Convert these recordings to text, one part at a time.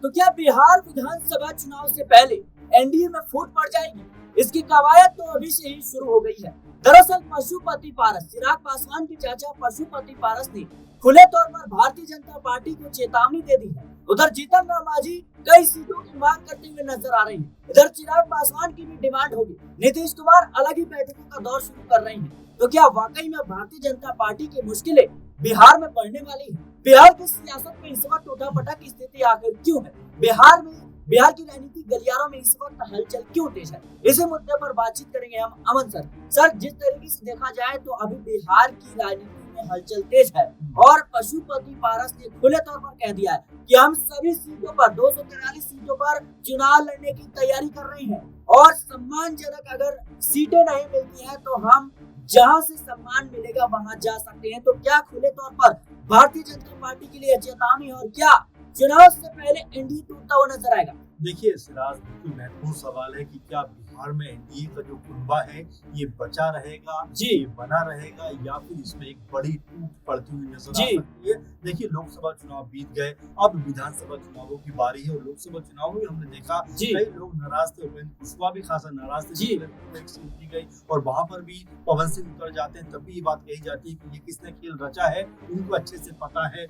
तो क्या बिहार विधानसभा चुनाव से पहले एनडीए में फूट पड़ जाएगी? इसकी कवायद तो अभी से ही शुरू हो गई है। दरअसल पशुपति पारस, चिराग पासवान के चाचा पशुपति पारस ने खुले तौर पर भारतीय जनता पार्टी को चेतावनी दे दी है। उधर जीतन राम मांझी कई सीटों की मांग करते हुए नजर आ रहे हैं। इधर चिराग पासवान की भी डिमांड होगी। नीतीश कुमार अलग ही बैठकों का दौर शुरू कर रहे हैं। तो क्या वाकई में भारतीय जनता पार्टी की मुश्किलें बिहार में बढ़ने वाली है? बिहार की सियासत में इस वक्त उठापटक की स्थिति आखिर क्यों है? बिहार की राजनीतिक गलियारों में इस वक्त हलचल क्यों तेज है? इसी मुद्दे पर बातचीत करेंगे हम अमन सर, जिस तरीके से देखा जाए तो अभी बिहार की राजनीति में हलचल तेज है और पशुपति पारस ने खुले तौर पर कह दिया है कि हम सभी सीटों पर 243 सीटों पर चुनाव लड़ने की तैयारी कर रहे हैं और सम्मानजनक अगर सीटें नहीं मिलती हैं तो हम जहां से सम्मान मिलेगा वहां जा सकते हैं। तो क्या खुले तौर पर भारतीय जनता पार्टी के लिए चेतावनी और क्या चुनाव से पहले एनडीए टूटता हुआ नजर आएगा? देखिए सिराज, बिल्कुल महत्वपूर्ण सवाल है कि क्या बिहार में एनडीए का जो कुनबा है ये बचा रहेगा, ये बना रहेगा या फिर इसमें एक बड़ी टूट पड़ती हुई नजर आ सकती है। देखिए लोकसभा चुनाव बीत गए, अब विधानसभा चुनावों की बारी है और लोकसभा चुनाव में हमने देखा कई लोग नाराज थे, उपेंद्र कुशवाहा भी खासा नाराज थे, एक सीट दी गई और वहां पर भी पवन सिंह उतर जाते हैं, तब भी ये बात कही जाती है कि ये किसने खेल रचा है, उनको अच्छे से पता है।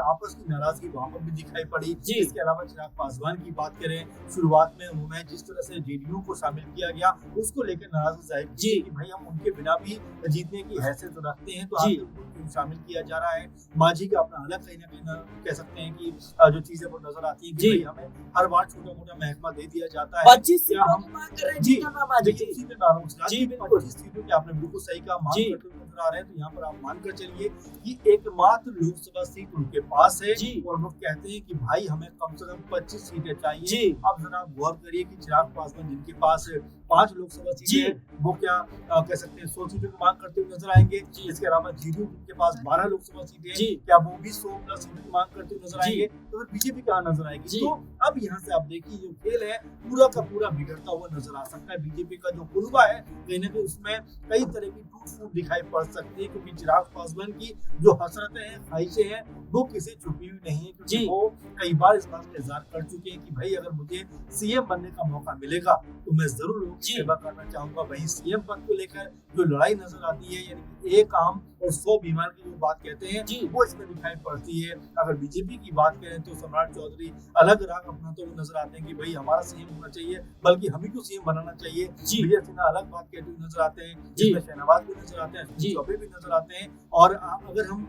आपस की नाराजगी वहां पर भी दिखाई पड़ी। इसके अलावा चिराग पासवान की बात करें, शुरुआत में उन्होंने जिस तरह से जेडीयू को शामिल किया गया उसको लेकर नाराजगी जाहिर की कि भाई हम उनके बिना भी जीतने की हैसियत रखते हैं, तो आखिर उनको शामिल किया जा रहा है। मांझी का अपना अलग कहीं ना कहीं कह सकते हैं कि जो चीजें वो नजर आती है कि भाई हमें हर बार छोटा मोटा महकमा दे दिया जाता है। 25 सीटों की मांग कर रहे हैं जीतन राम मांझी। 25 सीटों की आपने बिल्कुल सही कहा, मांग करते हुए नजर आ रहे हैं। तो यहाँ पर आप मानकर चलिए कि एकमात्र लोकसभा सीट उनके पास है और वो कहते हैं कि भाई हमें कम से कम 25 सीटें चाहिए। अब जरा गौर करिए कि चिराग पासवान जिनके पास 5 लोकसभा सीटें हैं, वो क्या कह सकते हैं 100 सीटों की मांग करते हुए नजर आएंगे। इसके अलावा जेडीयू जिनके पास 12 लोकसभा सीटें हैं, क्या वो भी 100 प्लस सीटों की मांग करते हुए नजर आएंगे? तो फिर बीजेपी कहाँ नजर आएगी? तो अब यहाँ से आप देखिए जो खेल है पूरा का पूरा बिगड़ता हुआ नजर आ सकता है। बीजेपी का जो कुनबा है कहीं ना कहीं उसमें कई तरह की टूट फूट दिखाई पड़ सकती है, क्योंकि चिराग पासवान की जो हसरतें हैं, ख्वाहिशें हैं, वो किसी छुपी हुई नहीं है, क्योंकि वो कई बार इस बात का इज़हार कर चुके हैं कि भाई अगर मुझे सीएम बनने का मौका मिलेगा तो मैं जरूर लोगों की सेवा करना चाहूंगा। वहीं सीएम पद को लेकर जो लड़ाई नजर आती है, यानी एक आम और 100 बीमार की जो बात कहते हैं वो इसमें दिखाई पड़ती है। अगर बीजेपी की बात करें तो सम्राट चौधरी अलग राग अपनाते हुए नजर आते हैं कि भाई हमारा सीएम होना चाहिए, बल्कि हम ही को सीएम बनाना चाहिए। विजय सिन्हा अलग बात कहते हुए नजर आते हैं, जिसमें शहनवाज भी नजर आते हैं, चौबे भी नजर आते हैं। और अगर हम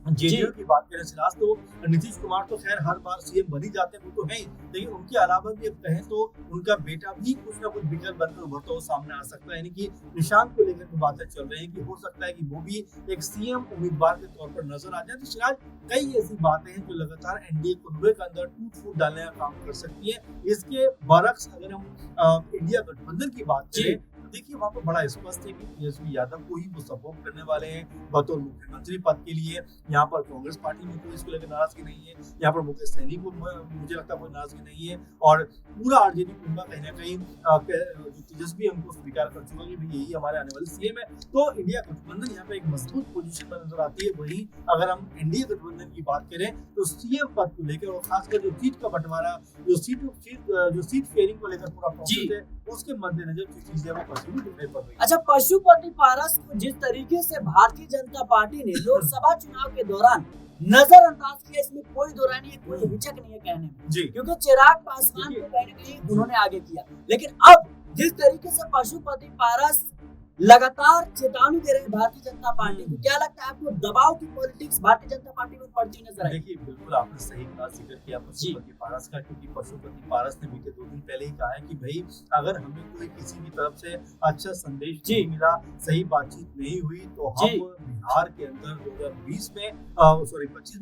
जेडीयू की बात करें सिराज, तो नीतीश कुमार तो खैर हर बार सीएम बन ही जाते हैं, वो तो है ही, लेकिन उनके अलावा भी अब कहें तो उनका बेटा भी कुछ ना कुछ विकल्प बनकर उभरता हुआ सामने आ सकता है। यानी कि निशांत को लेकर तो बातें चल रही है कि हो सकता है कि वो भी एक सीएम उम्मीदवार के तौर पर नजर आ जाए। तो सिराज कई ऐसी बातें हैं जो लगातार एनडीए कुनबे के अंदर टूट फूट डालने का काम कर सकती है। इसके बरक्स अगर हम इंडिया गठबंधन की बात करें, देखिए वहाँ पर बड़ा स्पष्ट है कि तेजस्वी यादव को ही वो सपोर्ट करने वाले हैं बतौर मुख्यमंत्री पद के लिए। यहाँ पर कांग्रेस पार्टी में कोई इसको लेकर नाराजगी नहीं है, यहाँ पर मुकेश सहनी को मुझे लगता है कोई नाराजगी नहीं है, और पूरा आरजेडी कुनबा कहीं ना कहीं तेजस्वी हमको स्वीकार कर चुका कि यही हमारे आने वाले सीएम है। तो इंडिया गठबंधन यहाँ पे एक मजबूत पोजीशन में नजर आती है। वहीं अगर हम एनडीए गठबंधन की बात करें तो सीएम पद को लेकर और खासकर जो सीट का बंटवारा, जो सीट शेयरिंग को लेकर पूरा प्रोसेस है, उसके मद्देनजर जो चीजें वो अच्छा, पशुपति पारस को जिस तरीके से भारतीय जनता पार्टी ने लोकसभा चुनाव के दौरान नजरअंदाज किया, इसमें कोई दो राय नहीं है, कोई हिचक नहीं है कहने में, क्योंकि चिराग पासवान को कहीं ना कहीं उन्होंने आगे किया। लेकिन अब जिस तरीके से पशुपति पारस लगातार चेतावनी दे रहे हैं भारतीय जनता पार्टी को, क्या लगता है आपको दबाव की पॉलिटिक्स भारतीय जनता पार्टी में पड़ती नजर आई? देखिए बिल्कुल आपने सही कहा, जिक्र किया पशुपति पारस का, क्योंकि पशुपति पारस ने बीते 2 दिन पहले ही कहा है कि भाई अगर हमें कोई किसी की तरफ से अच्छा संदेश नहीं मिला, सही बातचीत नहीं हुई, तो हम बिहार के अंदर 2025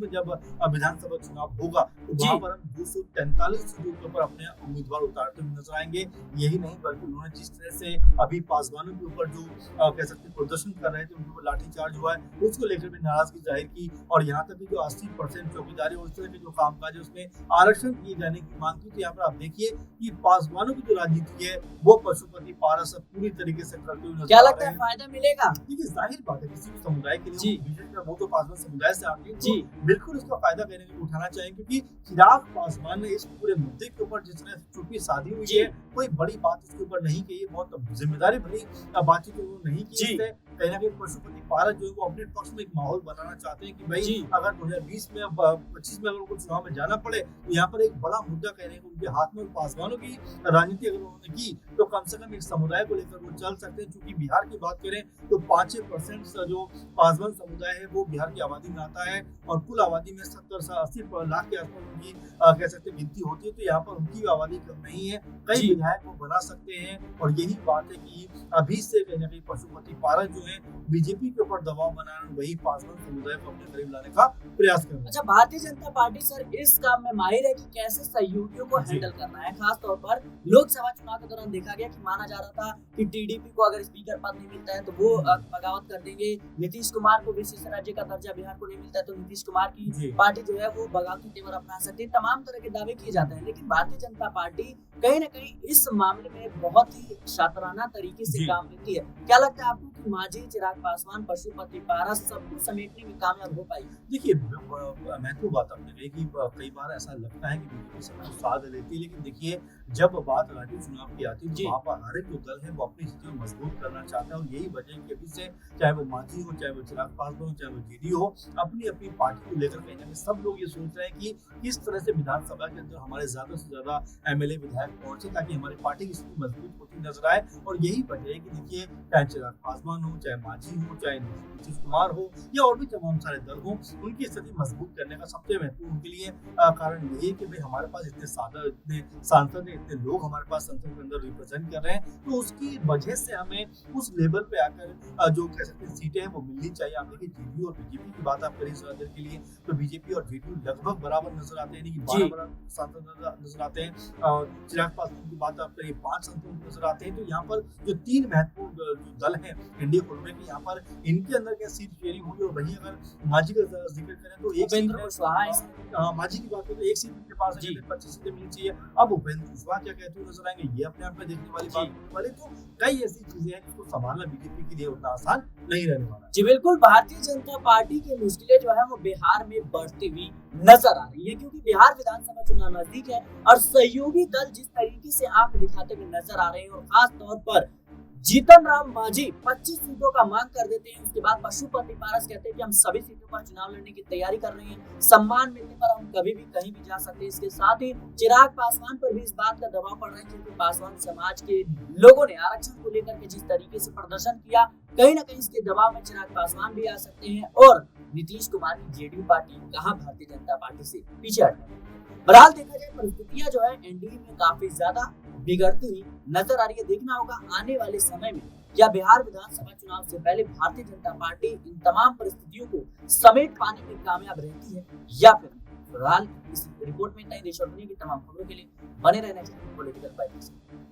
में जब विधानसभा चुनाव होगा तो वहाँ पर हम 243 सीटों के ऊपर अपने उम्मीदवार उतारते हुए नजर आएंगे। यही नहीं बल्कि उन्होंने जिस तरह से अभी पासवानों के ऊपर जो कह सकते हैं प्रदर्शन कर रहे थे उनके ऊपर लाठीचार्ज हुआ है, उसको लेकर भी नाराजगी जाहिर की और यहाँ तक कि जो 80% चौकीदारी और इस तरह के जो कामकाज है उसमें आरक्षण किए जाने की मांग की। तो यहाँ पर आप देखिए कि पासवानों की जो राजनीति है वो पशुपति पारस अब पूरी तरीके से करते हुए क्या लगता है फायदा मिलेगा? देखिए जाहिर बात है किसी भी समुदाय के लिए बीजेपी वो तो पासवान समुदाय से आते हैं जी बिल्कुल इसका फायदा कहने को उठाना चाहिए, क्योंकि चिराग पासवान ने इस पूरे मुद्दे के ऊपर जिस तरह से चुप्पी साधी हुई है, कोई बड़ी बात इसके ऊपर नहीं कही, बहुत जिम्मेदारी भरी बातचीत उन्होंने नहीं की। कहीं ना कहीं पशुपति पारस जो है वो अपने पक्ष में एक माहौल बनाना चाहते हैं कि भाई अगर 2020 में 25 में अगर उनको चुनाव में जाना पड़े तो यहाँ पर एक बड़ा मुद्दा कहने को उनके हाथ में, और पासवानों की राजनीति अगर उन्होंने की तो कम से कम एक समुदाय को लेकर वो चल सकते हैं। चूंकि बिहार की बात करें तो 5% जो पासवान समुदाय है वो बिहार की आबादी में आता है और कुल आबादी में 70 से 80 लाख के आसपास उनकी कह सकते हैं गिनती होती है। तो यहाँ पर उनकी आबादी कम नहीं है, कई विधायक वो बना सकते हैं और यही बात है कि अभी से कहीं ना कहीं पशुपति पारस जो है बीजेपी के ऊपर दबाव बनाना, वही पासवान समुदाय को अपने करीब लाने का प्रयास कर रहे हैं। अच्छा, भारतीय जनता पार्टी सर इस काम में माहिर है कि कैसे सहयोगियों को हैंडल करना है। खास तौर पर लोकसभा चुनाव के दौरान देखा गया कि माना जा रहा था कि टीडीपी को अगर स्पीकर पद नहीं मिलता है तो वो बगावत कर देंगे, नीतीश कुमार को विशेष राज्य का दर्जा बिहार को नहीं मिलता है तो नीतीश कुमार की पार्टी जो है वो बगावती तेवर अपना सकती है, तमाम तरह के दावे किए जाते हैं। लेकिन भारतीय जनता पार्टी कहीं ना कहीं इस मामले में बहुत ही शातराना तरीके से काम लेती है। क्या लगता है आपको कि मांझी, चिराग पासवान, पशुपति पारस सबको समेटने में कामयाब हो पाई? देखिए महत्वपूर्ण बात आपने कही कि कई बार ऐसा लगता है कि बीजेपी सब साथ लेती है, लेकिन देखिए जब बात राज्य चुनाव की आती है तो वहाँ पर हर एक जो दल है वो अपनी स्थिति को मजबूत करना चाहता है और यही वजह है कि अभी से चाहे वो मांझी हो, चाहे वो चिराग पासवान हो, चाहे वो जेडीयू हो, अपनी अपनी पार्टी को लेकर कहीं ना कहीं सब लोग ये सोच रहे हैं कि किस तरह से विधानसभा के अंदर हमारे ज्यादा से ज्यादा एमएलए विधायक पहुंचे ताकि हमारी पार्टी की स्थिति मजबूत होती नजर आए। और यही वजह है कि देखिए चाहे चिराग पासवान हो, चाहे मांझी हो, चाहे नीतीश कुमार हो या और भी तमाम सारे दल हो, उनकी स्थिति मजबूत करने का सबसे महत्वपूर्ण उनके लिए कारण यही है कि भाई हमारे पास इतने सांसद है, इतने लोग हमारे पास संसद के अंदर रिप्रेजेंट कर रहे हैं, तो उसकी वजह से हमें उस लेवल पे आकर जो कह सकते हैं सीटें हैं वो मिलनी चाहिए। आप देखिए जेडीयू और बीजेपी की बात आप करें इस राज्य के लिए तो बीजेपी और जेडीयू लगभग बराबर नजर आते हैं, 12 सांसद नजर आते हैं। चिराग पासवान की बात आप करिए 5 सांसद नजर आते हैं। तो यहाँ पर जो 3 महत्वपूर्ण जो दल हैं इंडिया फॉरवर्ड के, यहाँ पर इनके अंदर क्या सीट शेयरिंग होगी। और वहीं अगर मांझी का जिक्र करें तो एक मांझी की बात करें तो एक सीट उनके पास 25 सीटें मिलनी चाहिए। अब उपेंद्र कुशवाहा क्या कहते हुए नजर आएंगे, ये अपने आप में देखने वाली बात वाले। तो कई ऐसी चीजें हैं जिसको संभालना बीजेपी के लिए उतना आसान नहीं रहने वाला। जी बिल्कुल, भारतीय जनता पार्टी की मुश्किलें जो है वो बिहार में बढ़ती हुई नजर आ रही है, क्योंकि बिहार विधानसभा चुनाव नजदीक है और सहयोगी दल जिस तरीके से आंख दिखाते हुए नजर आ रहे हैं और खास तौर पर जीतन राम मांझी 25 सीटों का मांग कर देते हैं, उसके बाद पशुपति पारस कहते हैं कि हम सभी सीटों पर चुनाव लड़ने की तैयारी कर रहे हैं, सम्मान मिलने पर हम कभी भी कहीं भी जा सकते हैं। इसके साथ ही चिराग पासवान पर भी इस बात का दबाव पड़ रहा है क्योंकि पासवान समाज के लोगों ने आरक्षण को लेकर के जिस तरीके से प्रदर्शन किया, कहीं ना कहीं इसके दबाव में चिराग पासवान भी आ सकते हैं और नीतीश कुमार की जेडीयू पार्टी कहाँ भारतीय जनता पार्टी से पीछे हटने। बहरहाल देखा जाए परिस्थितियां जो है एनडीए में काफी ज्यादा बिगड़ती हुई नजर आ रही है। देखना होगा आने वाले समय में क्या बिहार विधानसभा चुनाव से पहले भारतीय जनता पार्टी इन तमाम परिस्थितियों को समेट पाने में कामयाब रहती है या फिर। फिलहाल इस रिपोर्ट में नई देश और दुनिया की तमाम खबरों के लिए बने रहना चाहिए पॉलिटिकल बाइट्स।